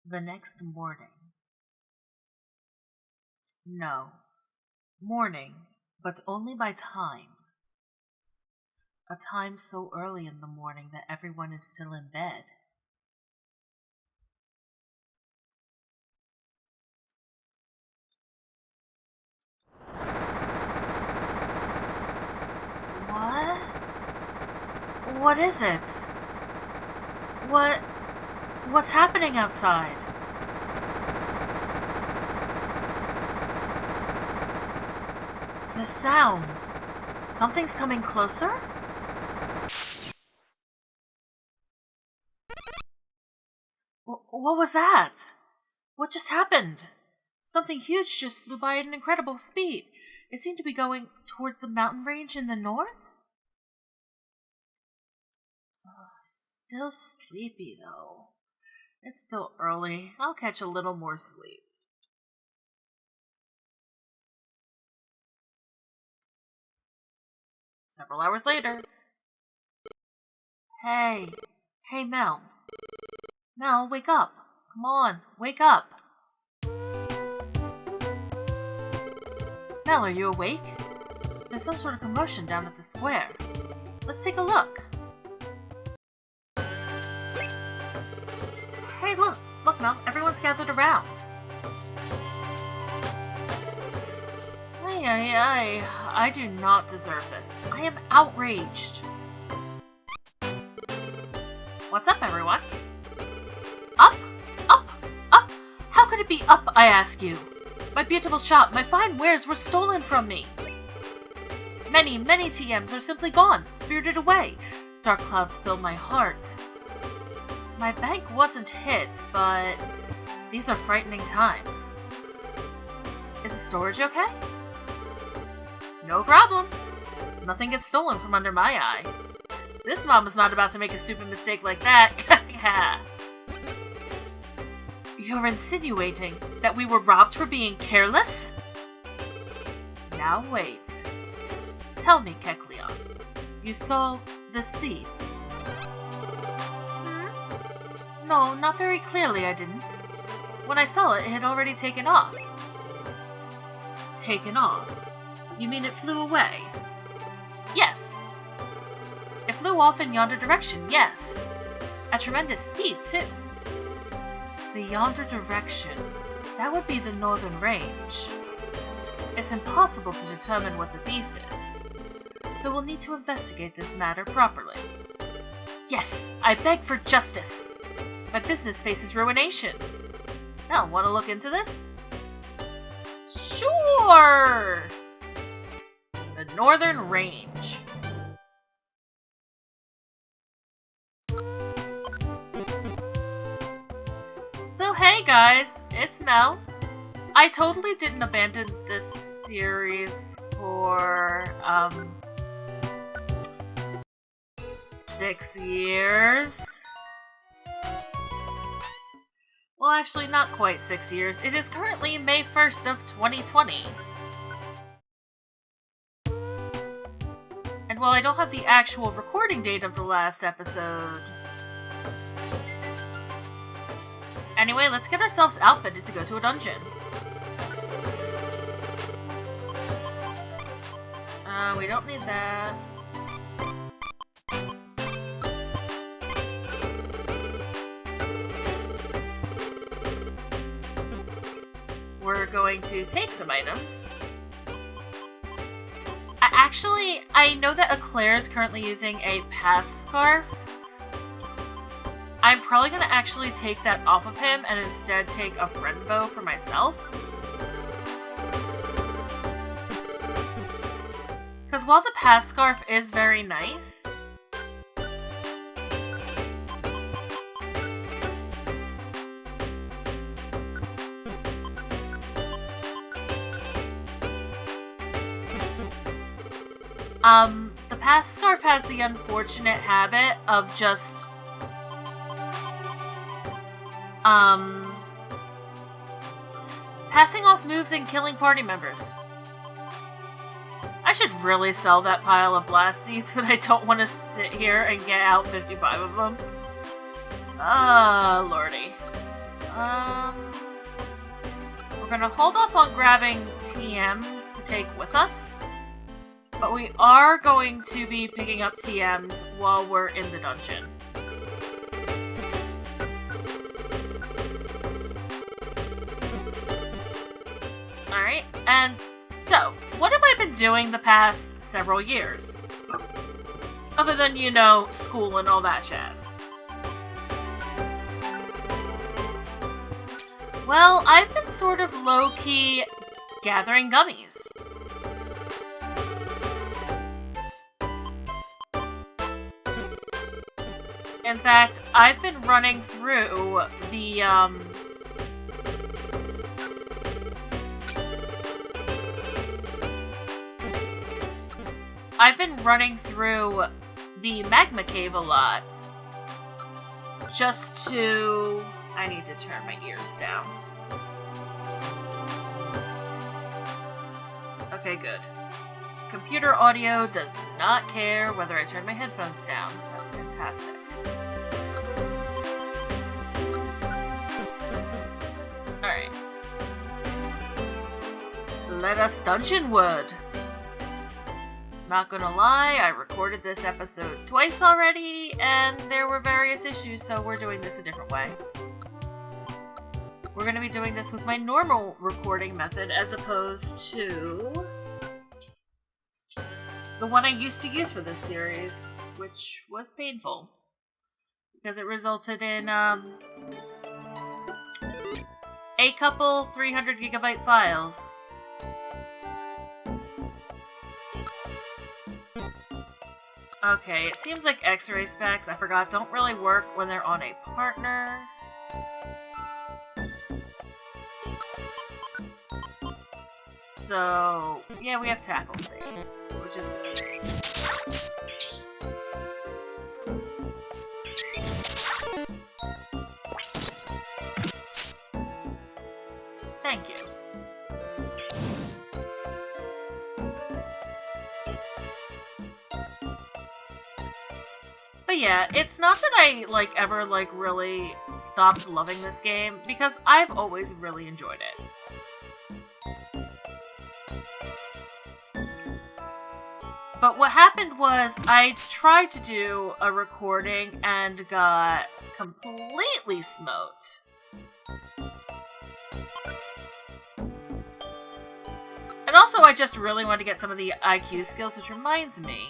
The next morning. No. Morning, but only by time. A time so early in the morning that everyone is still in bed. What? What is it? What's happening outside? The sound. Something's coming closer? What was that? What just happened? Something huge just flew by at an incredible speed. It seemed to be going towards the mountain range in the north? Still sleepy, though. It's still early. I'll catch a little more sleep. Several hours later. Hey, Mel. Mel, wake up. Come on, wake up. Mel, are you awake? There's some sort of commotion down at the square. Let's take a look. Hey, look, Mel, everyone's gathered around. I do not deserve this. I am outraged. What's up, everyone? Up? How could it be up, I ask you? My beautiful shop, my fine wares were stolen from me. Many TMs are simply gone, spirited away. Dark clouds fill my heart. My bank wasn't hit, but these are frightening times. Is the storage okay? No problem. Nothing gets stolen from under my eye. This mom is not about to make a stupid mistake like that. You're insinuating that we were robbed for being careless? Now wait. Tell me, Kecleon, you saw this thief? No, not very clearly I didn't. When I saw it, it had already taken off. Taken off? You mean it flew away? Yes. It flew off in yonder direction, yes. At tremendous speed, too. The yonder direction. That would be the northern range. It's impossible to determine what the thief is, so we'll need to investigate this matter properly. Yes, I beg for justice. My business faces ruination. Now, want to look into this? Sure! The northern range. So hey guys, it's Mel. I totally didn't abandon this series for, 6 years. Well, actually, not quite 6 years. It is currently May 1st of 2020. And while I don't have the actual recording date of the last episode... Anyway, let's get ourselves outfitted to go to a dungeon. We don't need that. We're going to take some items. I know that Eclair is currently using a pass scarf. I'm probably going to actually take that off of him and instead take a friend bow for myself. Because while the pass scarf is very nice, the pass scarf has the unfortunate habit of just passing off moves and killing party members. I should really sell that pile of blast seeds, but I don't want to sit here and get out 55 of them. Lordy. We're gonna hold off on grabbing TMs to take with us, but we are going to be picking up TMs while we're in the dungeon. Alright, and so, what have I been doing the past several years? Other than, you know, school and all that jazz. Well, I've been sort of low-key gathering gummies. In fact, I've been running through the, Magma Cave a lot. Just to... I need to turn my ears down. Okay, good. Computer audio does not care whether I turn my headphones down. That's fantastic. Alright. Let us dungeonward! Not gonna lie, I recorded this episode twice already, and there were various issues, so we're doing this a different way. We're gonna be doing this with my normal recording method as opposed to the one I used to use for this series, which was painful. Because it resulted in, a couple 300 gigabyte files. Okay, it seems like X-ray specs, I forgot, don't really work when they're on a partner. So, yeah, we have tackle saved, which is good. Thank you. But yeah, it's not that I, ever, really stopped loving this game, because I've always really enjoyed it. But what happened was, I tried to do a recording and got completely smoked. And also, I just really wanted to get some of the IQ skills, which reminds me...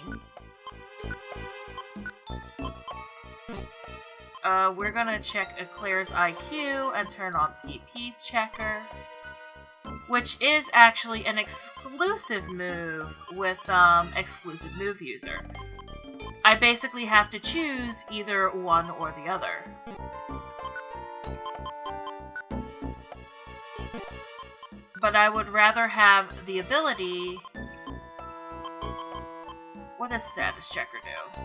we're gonna check Eclair's IQ and turn on PP Checker, which is actually an exclusive move with exclusive move user. I basically have to choose either one or the other. But I would rather have the ability... What does Status Checker do?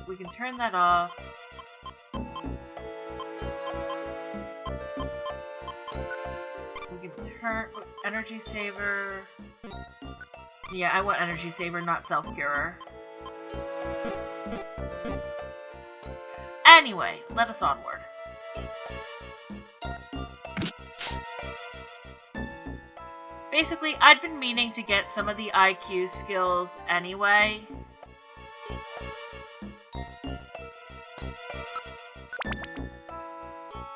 We can turn that off. We can turn... Energy Saver... Yeah, I want Energy Saver, not Self-Curer. Anyway, let us onward. Basically, I'd been meaning to get some of the IQ skills anyway.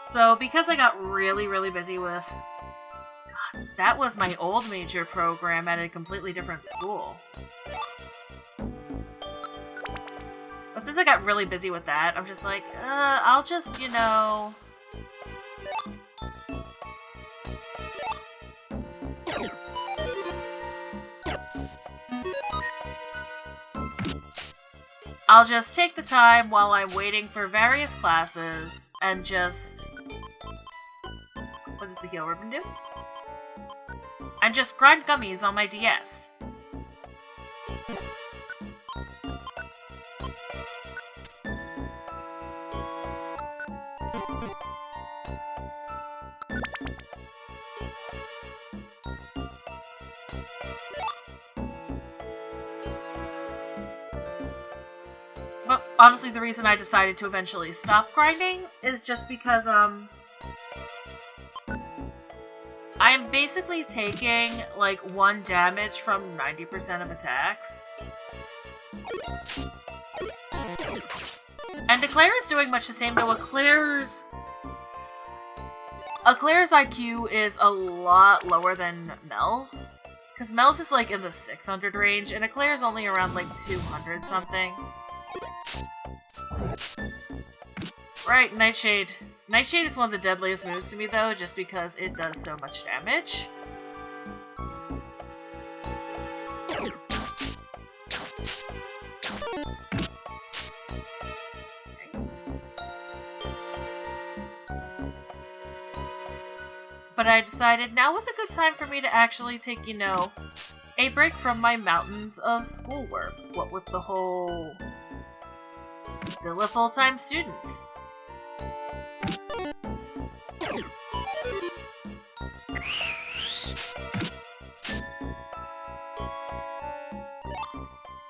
So, because I got really, really busy with... God, that was my old major program at a completely different school. But since I got really busy with that, I'm just like, I'll just, you know... I'll just take the time while I'm waiting for various classes and just... What does the heal ribbon do? And just grind gummies on my DS. honestly the reason I decided to eventually stop grinding is just because, I'm basically taking, like, 1 damage from 90% of attacks. And Eclair is doing much the same, though Eclair's IQ is a lot lower than Mel's. Because Mel's is, like, in the 600 range, and Eclair's only around, like, 200 something. Right, Nightshade. Nightshade is one of the deadliest moves to me, though, just because it does so much damage. But I decided now was a good time for me to actually take, you know, a break from my mountains of schoolwork. What with the whole... still a full-time student.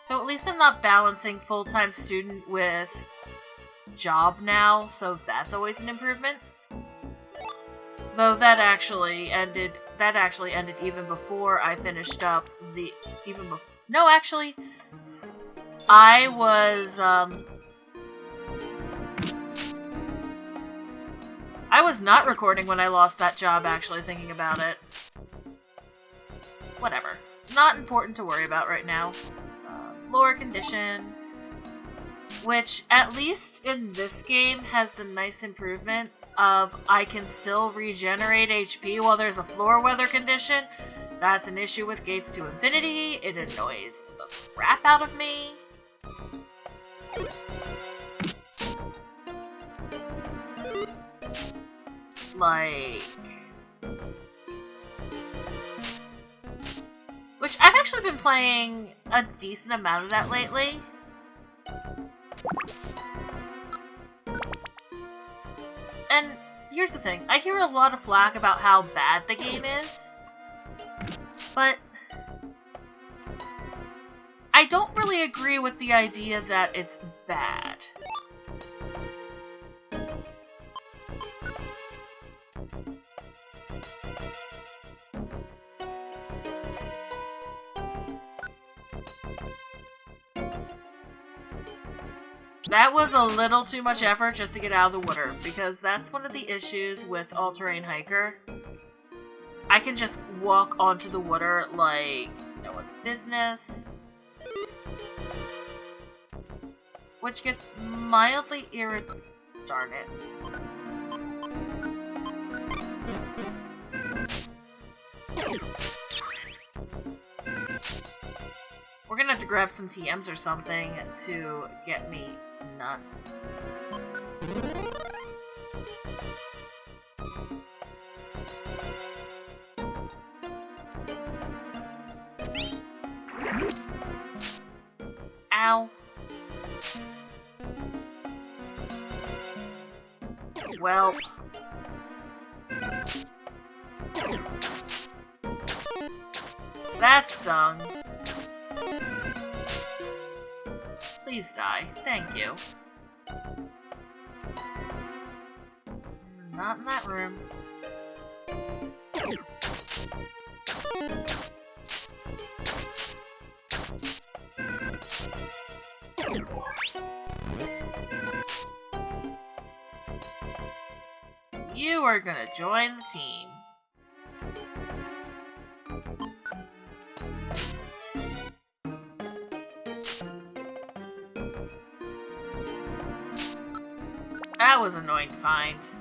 So at least I'm not balancing full-time student with job now, so that's always an improvement. Though that actually ended even before I finished up the no, actually I was not recording when I lost that job, actually, thinking about it. Whatever. Not important to worry about right now. Floor condition, which at least in this game has the nice improvement of I can still regenerate HP while there's a floor weather condition. That's an issue with Gates to Infinity. It annoys the crap out of me. Like... which I've actually been playing a decent amount of that lately. And here's the thing, I hear a lot of flack about how bad the game is, but I don't really agree with the idea that it's bad. That was a little too much effort just to get out of the water, because that's one of the issues with All-Terrain Hiker. I can just walk onto the water like no one's business, which gets mildly irritating. Darn it. We're gonna have to grab some TMs or something to get me nuts. Ow. Well. That stung. Please die. Thank you. Not in that room. You are gonna join the team. That was annoying to find.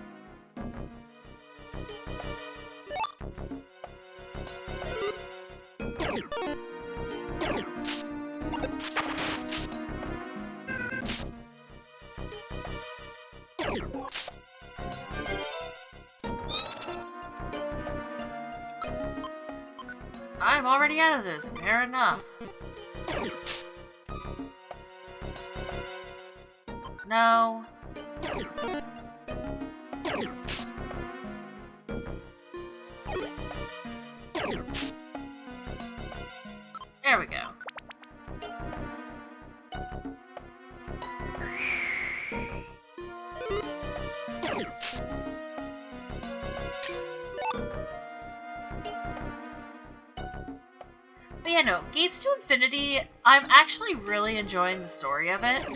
I'm already out of this, fair enough. No. There we go. But yeah, no, Gates to Infinity, I'm actually really enjoying the story of it.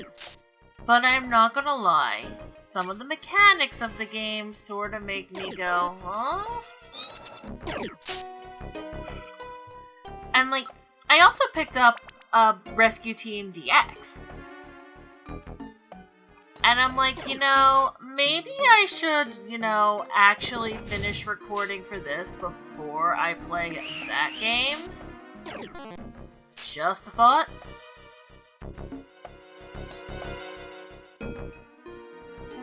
But I'm not gonna lie, some of the mechanics of the game sort of make me go, huh? And like, I also picked up Rescue Team DX. And I'm like, you know, maybe I should, you know, actually finish recording for this before I play that game. Just a thought.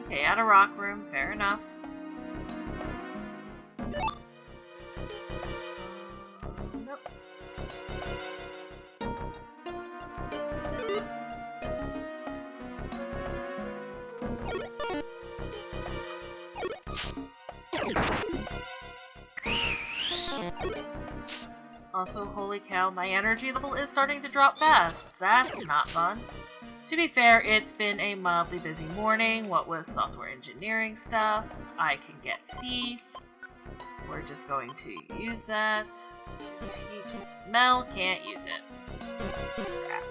Okay, out of Rock Room, fair enough. Nope. Also, holy cow, my energy level is starting to drop fast. That's not fun. To be fair, it's been a mildly busy morning, what with software engineering stuff. I can get Thief. We're just going to use that to teach. Mel can't use it. Crap.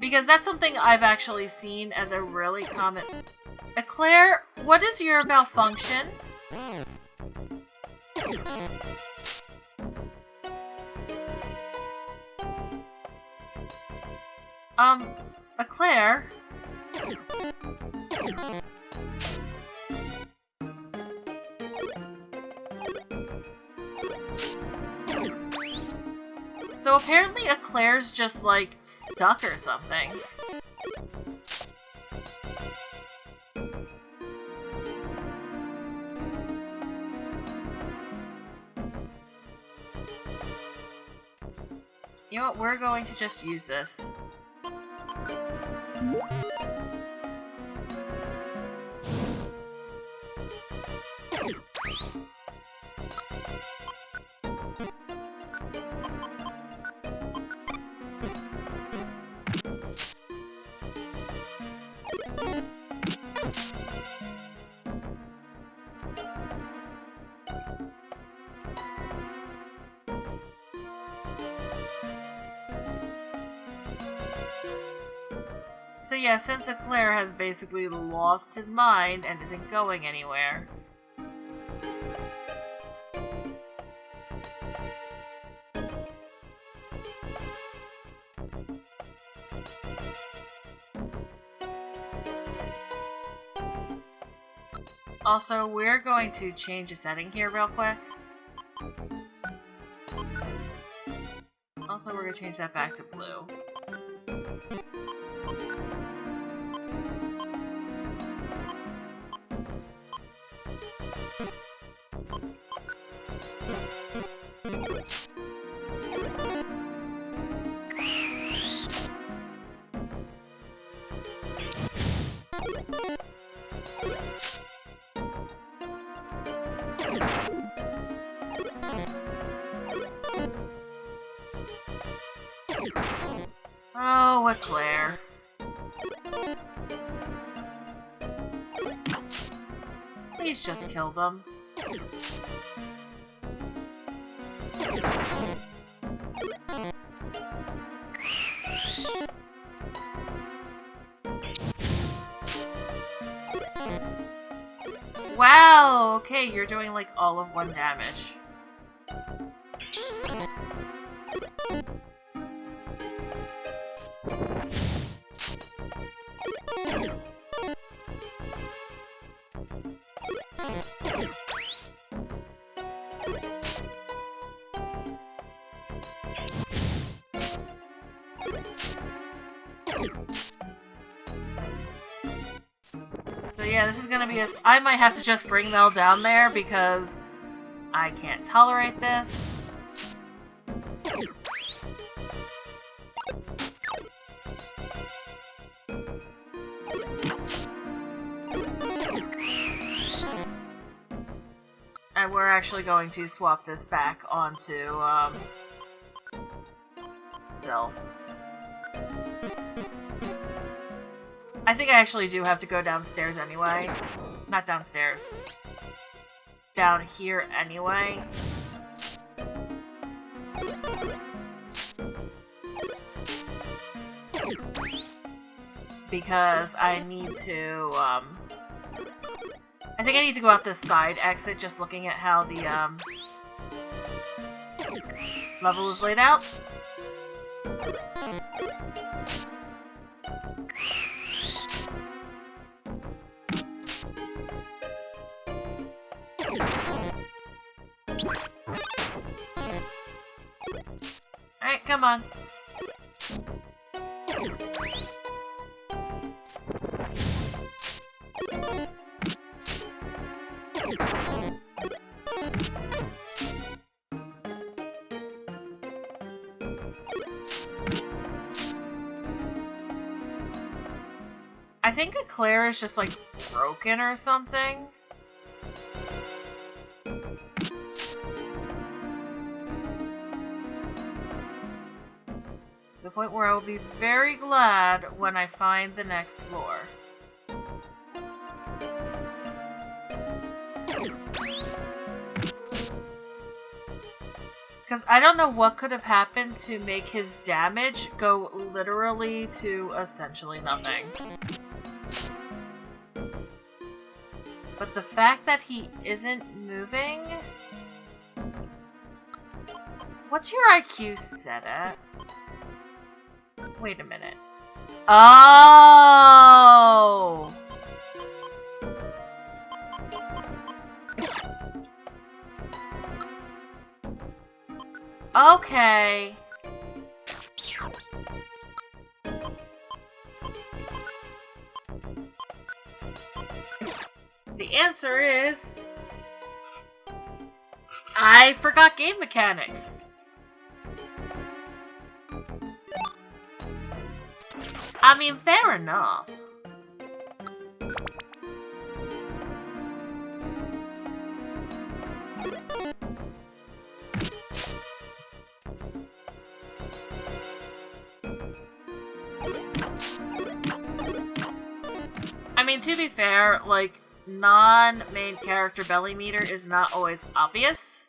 Because that's something I've actually seen as a really common... Eclair, what is your malfunction? Eclair? So apparently Eclair's just, like, stuck or something. You know what, we're going to just use this. So yeah, since Eclair has basically lost his mind and isn't going anywhere. Also, we're going to change a setting here real quick. Also, we're going to change that back to blue. Oh, Eclair. Please just kill them. Wow, okay, you're doing like all of 1 damage. So yeah, this is gonna be I might have to just bring Mel down there because I can't tolerate this. And we're actually going to swap this back onto self. I think I actually do have to go downstairs anyway. Not downstairs. Down here anyway. Because I need to, I think I need to go out this side exit, just looking at how the, level is laid out. Alright, come on. I think Eclair is just, like, broken or something. To the point where I will be very glad when I find the next floor. Because I don't know what could have happened to make his damage go literally to essentially nothing. But the fact that he isn't moving... What's your IQ set at? Wait a minute. Oh! Okay. The answer is... I forgot game mechanics. I mean, fair enough. I mean, to be fair, like, non-main character belly meter is not always obvious.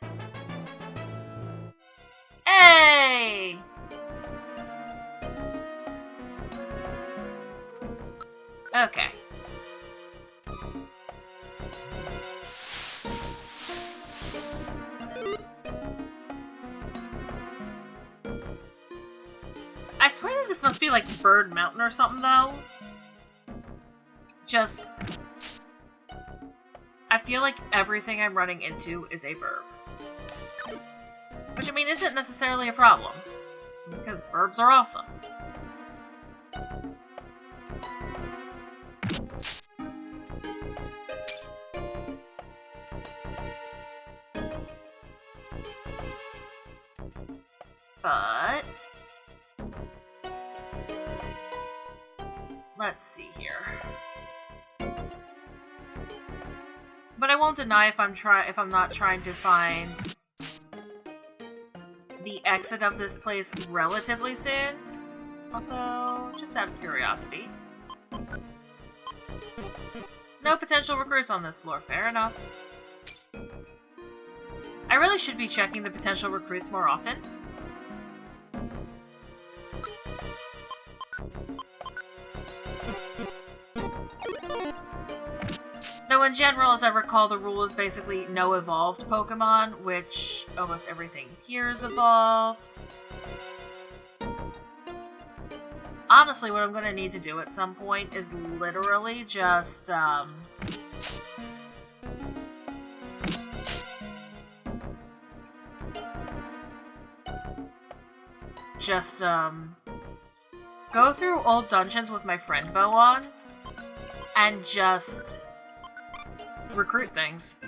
Hey! Okay. I swear that this must be like Bird Mountain or something, though. Just... I feel like everything I'm running into is a burb. Which, I mean, isn't necessarily a problem. Because burbs are awesome. But... let's see here. But I won't deny if I'm not trying to find the exit of this place relatively soon. Also, just out of curiosity. No potential recruits on this floor, fair enough. I really should be checking the potential recruits more often. Though in general, as I recall, the rule is basically no evolved Pokemon, which almost everything here is evolved. Honestly, what I'm going to need to do at some point is literally just, go through old dungeons with my friend Bo on, and just recruit things.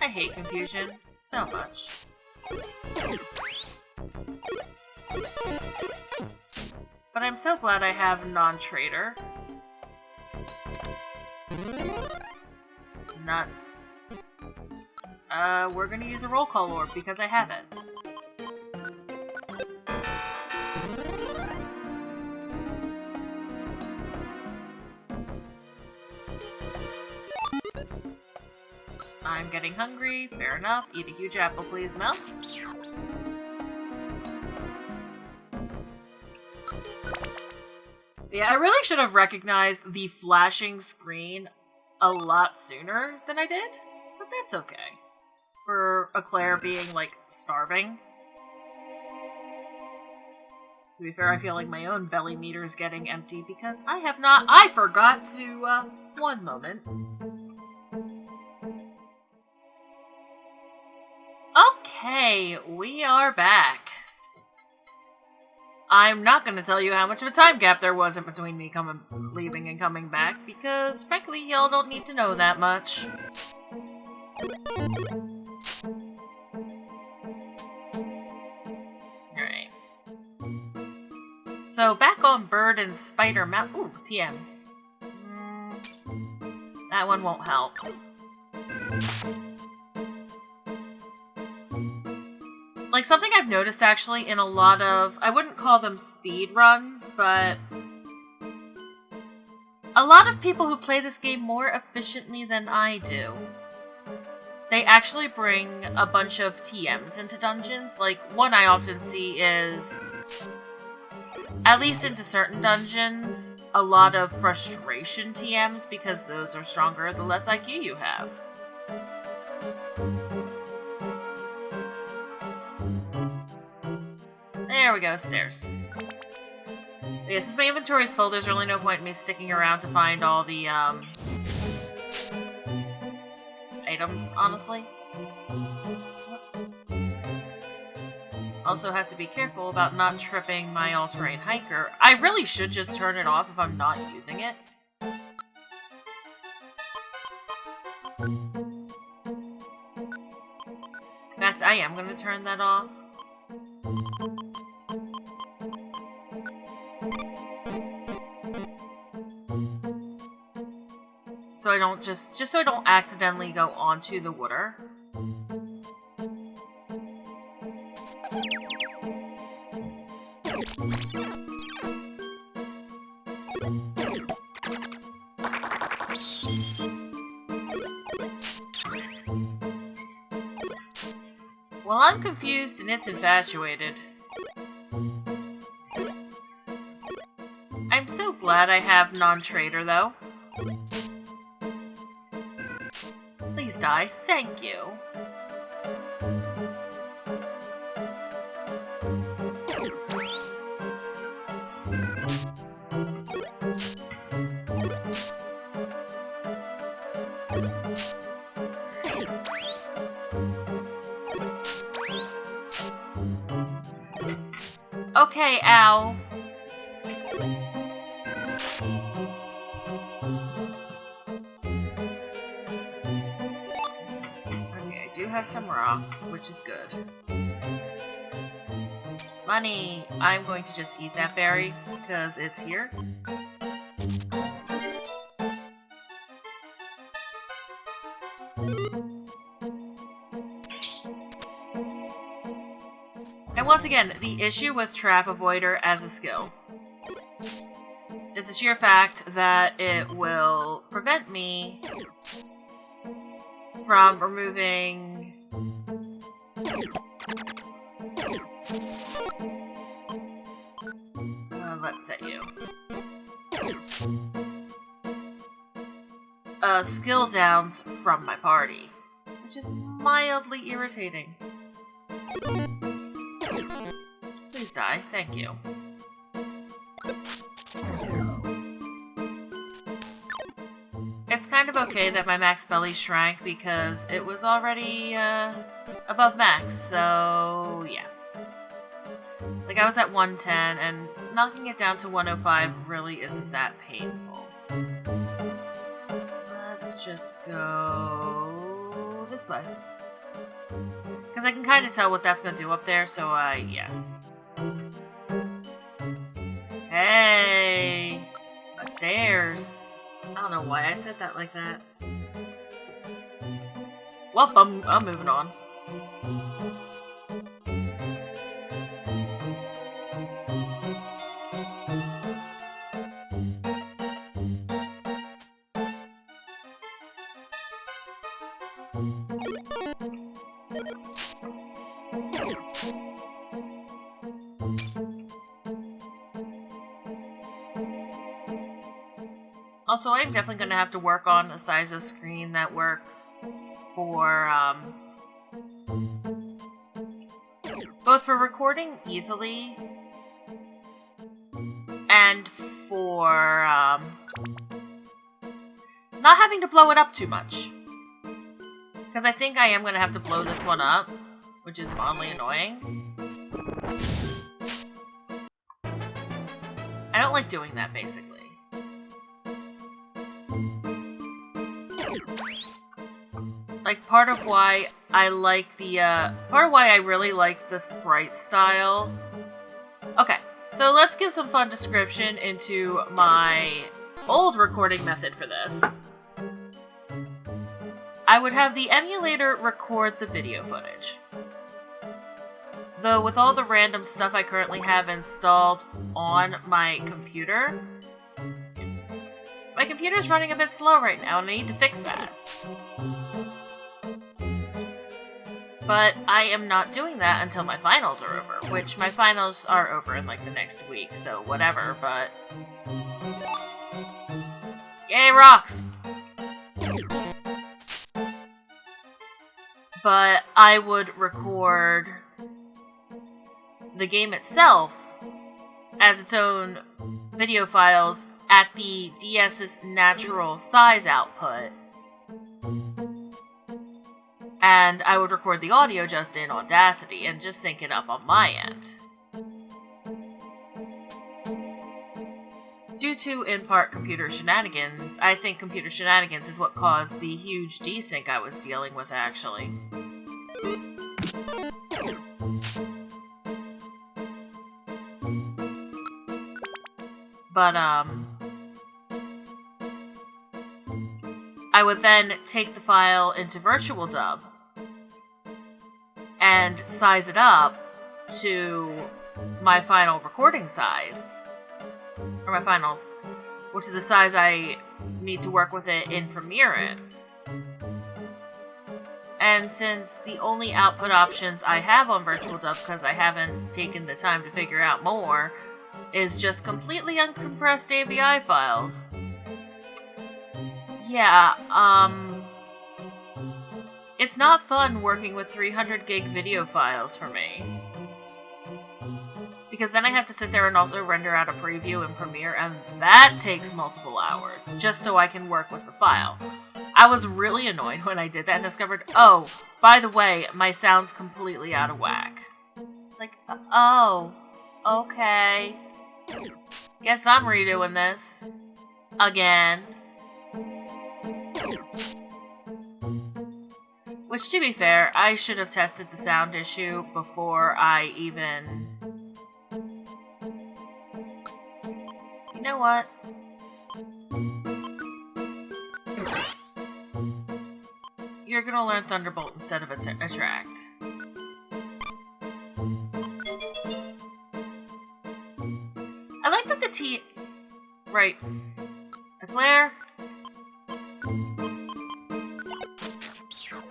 I hate confusion so much. But I'm so glad I have non-trader. Nuts. we're gonna use a roll call orb because I have it. I'm getting hungry. Fair enough. Eat a huge apple, please, Mel. Yeah, I really should have recognized the flashing screen a lot sooner than I did, but that's okay. For Eclair being, like, starving. To be fair, I feel like my own belly meter is getting empty because I forgot to, one moment. Okay, we are back. I'm not going to tell you how much of a time gap there was in between me leaving and coming back, because frankly, y'all don't need to know that much. Alright. So, back on Bird and Spider Mountain. Ooh, TM. That one won't help. Like, something I've noticed, actually, in a lot of... I wouldn't call them speed runs, but... a lot of people who play this game more efficiently than I do, they actually bring a bunch of TMs into dungeons. Like, one I often see is... at least into certain dungeons, a lot of frustration TMs, because those are stronger the less IQ you have. There we go, stairs. But yeah, since my inventory is full, there's really no point in me sticking around to find all the, items, honestly. Also have to be careful about not tripping my all-terrain hiker. I really should just turn it off if I'm not using it. In fact, I am going to turn that off. So I don't just so I don't accidentally go onto the water. Well, I'm confused and it's infatuated. I'm so glad I have non-trader, though. Please die. Thank you. Okay, ow. Okay, I do have some rocks, which is good. Money! I'm going to just eat that berry, because it's here. And once again, the issue with Trap Avoider as a skill is the sheer fact that it will prevent me from removing let's set you skill downs from my party, which is mildly irritating. Please die, thank you. It's kind of okay that my max belly shrank because it was already above max, so yeah. Like, I was at 110, and knocking it down to 105 really isn't that painful. Let's just go this way. Because I can kind of tell what that's going to do up there, so yeah. Hey! The stairs. I don't know why I said that like that. Well, I'm moving on. Also, I'm definitely going to have to work on a size of screen that works for, both for recording easily and for, not having to blow it up too much. Because I think I am going to have to blow this one up, which is mildly annoying. I don't like doing that, basically. Like, part of why I like the, part of why I really like the sprite style. Okay, so let's give some fun description into my old recording method for this. I would have the emulator record the video footage. Though with all the random stuff I currently have installed on my computer computer's running a bit slow right now and I need to fix that. But I am not doing that until my finals are over, which my finals are over in like the next week, so whatever, but... Yay, rocks! But I would record the game itself as its own video files at the DS's natural size output. And I would record the audio just in Audacity and just sync it up on my end. Due to, in part, computer shenanigans, I think computer shenanigans is what caused the huge desync I was dealing with, actually. But, I would then take the file into Virtual Dub and size it up to my final recording size, or my finals, or to the size I need to work with it in Premiere in. And since the only output options I have on Virtual Dub, because I haven't taken the time to figure out more, is just completely uncompressed AVI files. Yeah, it's not fun working with 300 gig video files for me. Because then I have to sit there and also render out a preview in Premiere, and that takes multiple hours, just so I can work with the file. I was really annoyed when I did that and discovered, oh, by the way, my sound's completely out of whack. Like, oh, okay. Guess I'm redoing this. Again. Which, to be fair, I should have tested the sound issue before I even... You know what? You're gonna learn Thunderbolt instead of Attract. I like that the T... Right. Eclair?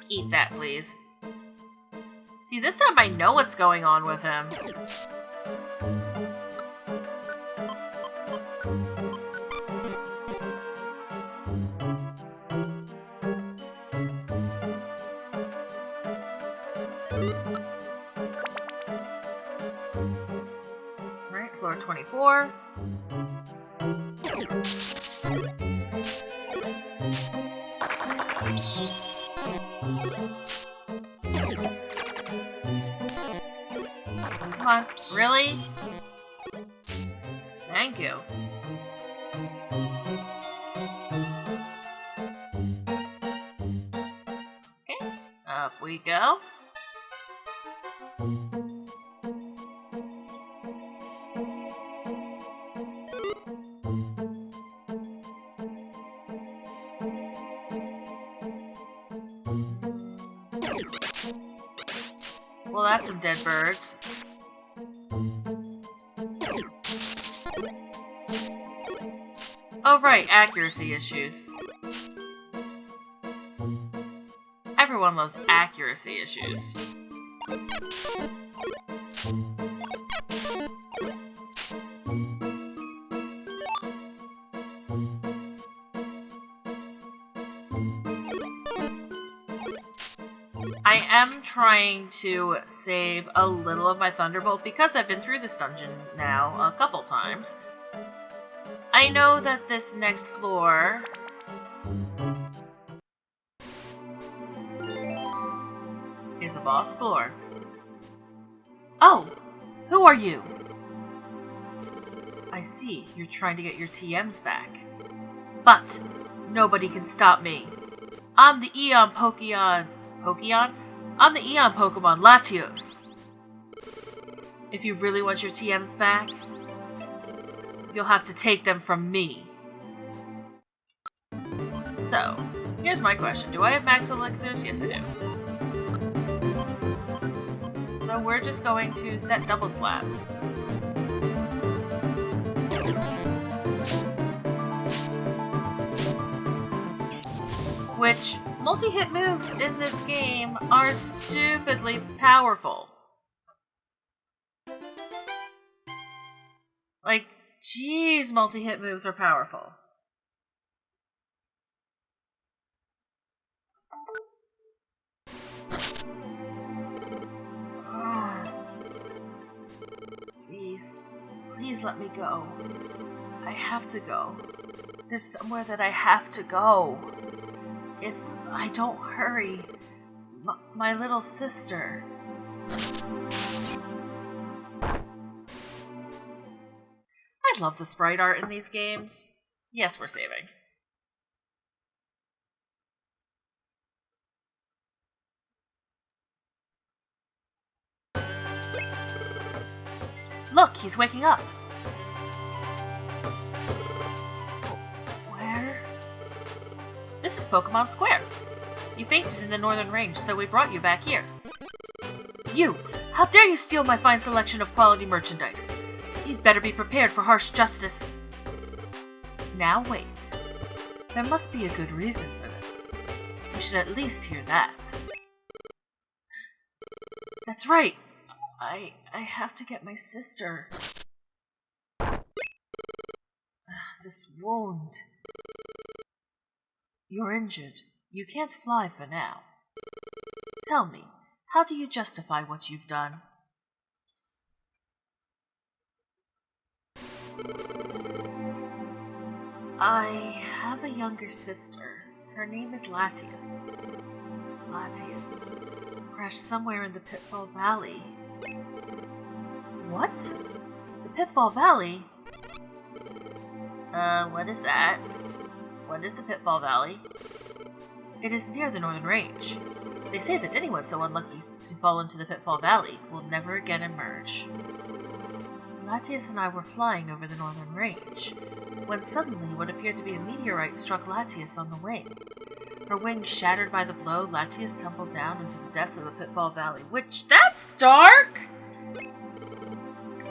Eat that, please. See, this time I know what's going on with him. Alright, floor 24. Come on, really? Thank you. Okay, up we go. Well, that's some dead birds. Oh, right, accuracy issues. Everyone loves accuracy issues. I am trying to save a little of my Thunderbolt because I've been through this dungeon now a couple times. I know that this next floor is a boss floor. Oh! Who are you? I see, you're trying to get your TMs back. But nobody can stop me. I'm the Eon Pokemon... I'm the Eon Pokemon Latios. If you really want your TMs back, you'll have to take them from me. So, here's my question. Do I have max elixirs? Yes, I do. So we're just going to set Double Slap. Which, multi-hit moves in this game are stupidly powerful. Like, geez, multi-hit moves are powerful. Please let me go. I have to go. There's somewhere that I have to go. If I don't hurry, my little sister... I love the sprite art in these games. Yes, we're saving. Look, he's waking up. Where? This is Pokemon Square. You fainted in the Northern Range, so we brought you back here. You! How dare you steal my fine selection of quality merchandise? You'd better be prepared for harsh justice. Now wait. There must be a good reason for this. You should at least hear that. That's right. I have to get my sister. This wound. You're injured. You can't fly for now. Tell me, how do you justify what you've done? I have a younger sister. Her name is Latias. Latias crashed somewhere in the Pitfall Valley. What? The Pitfall Valley? What is that? What is the Pitfall Valley? It is near the Northern Range. They say that anyone so unlucky to fall into the Pitfall Valley will never again emerge. Latias and I were flying over the Northern Range, when suddenly what appeared to be a meteorite struck Latias on the wing. Her wing shattered by the blow, Latias tumbled down into the depths of the Pitfall Valley, which, that's dark!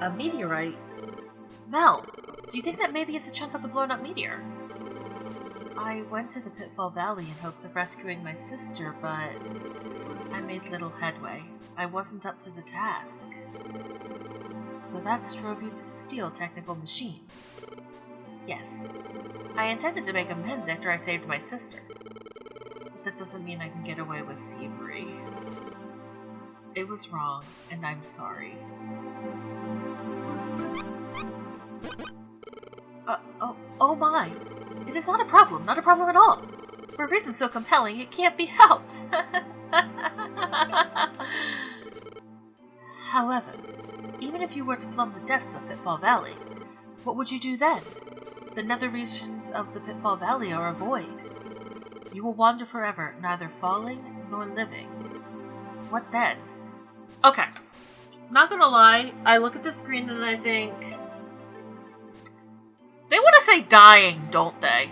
A meteorite? Mel, do you think that maybe it's a chunk of the blown up meteor? I went to the Pitfall Valley in hopes of rescuing my sister, but I made little headway. I wasn't up to the task. So that drove you to steal technical machines. Yes. I intended to make amends after I saved my sister. But that doesn't mean I can get away with thievery. It was wrong, and I'm sorry. Oh my! It is not a problem at all! For a reason so compelling, it can't be helped! However, even if you were to plumb the depths of Pitfall Valley, what would you do then? The nether regions of the Pitfall Valley are a void. You will wander forever, neither falling nor living. What then? Okay. Not gonna lie, I look at the screen and I think... They want to say dying, don't they?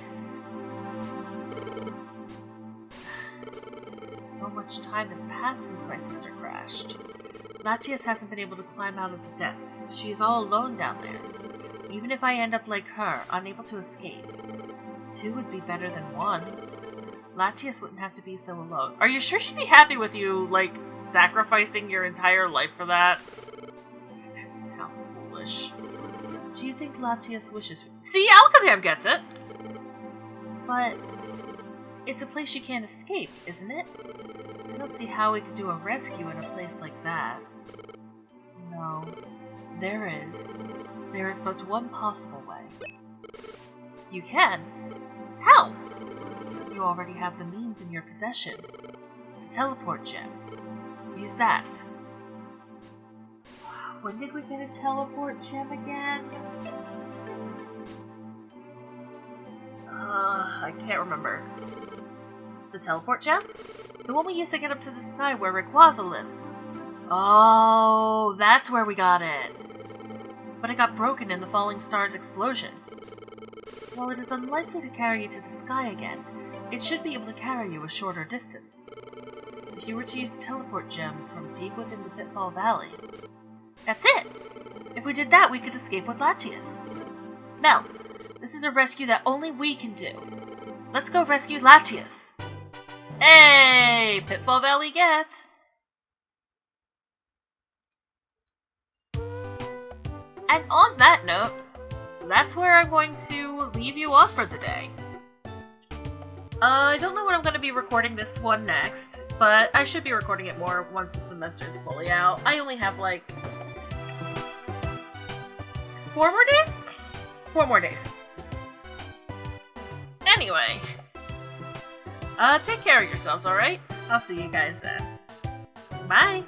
So So much time has passed since my sister crashed. Latias hasn't been able to climb out of the depths. She is all alone down there. Even if I end up like her, unable to escape, 2 would be better than 1. Latias wouldn't have to be so alone. Are you sure she'd be happy with you, like, sacrificing your entire life for that? How foolish. Do you think Latias wishes... See, Alakazam gets it! But... it's a place you can't escape, isn't it? I don't see how we could do a rescue in a place like that. No. There is. There is but one possible way. You can? How? You already have the means in your possession. The teleport gem. Use that. When did we get a teleport gem again? I can't remember. The teleport gem? The one we used to get up to the sky where Rayquaza lives. Oh, that's where we got it. But it got broken in the falling star's explosion. While it is unlikely to carry you to the sky again, it should be able to carry you a shorter distance. If you were to use the teleport gem from deep within the Pitfall Valley... That's it! If we did that, we could escape with Latias. Mel, this is a rescue that only we can do. Let's go rescue Latias! Hey! Pitfall Valley get! And on that note, that's where I'm going to leave you off for the day. I don't know when I'm going to be recording this one next, but I should be recording it more once the semester is fully out. I only have, like... 4 more days? 4 more days. Anyway. Take care of yourselves, alright? I'll see you guys then. Bye!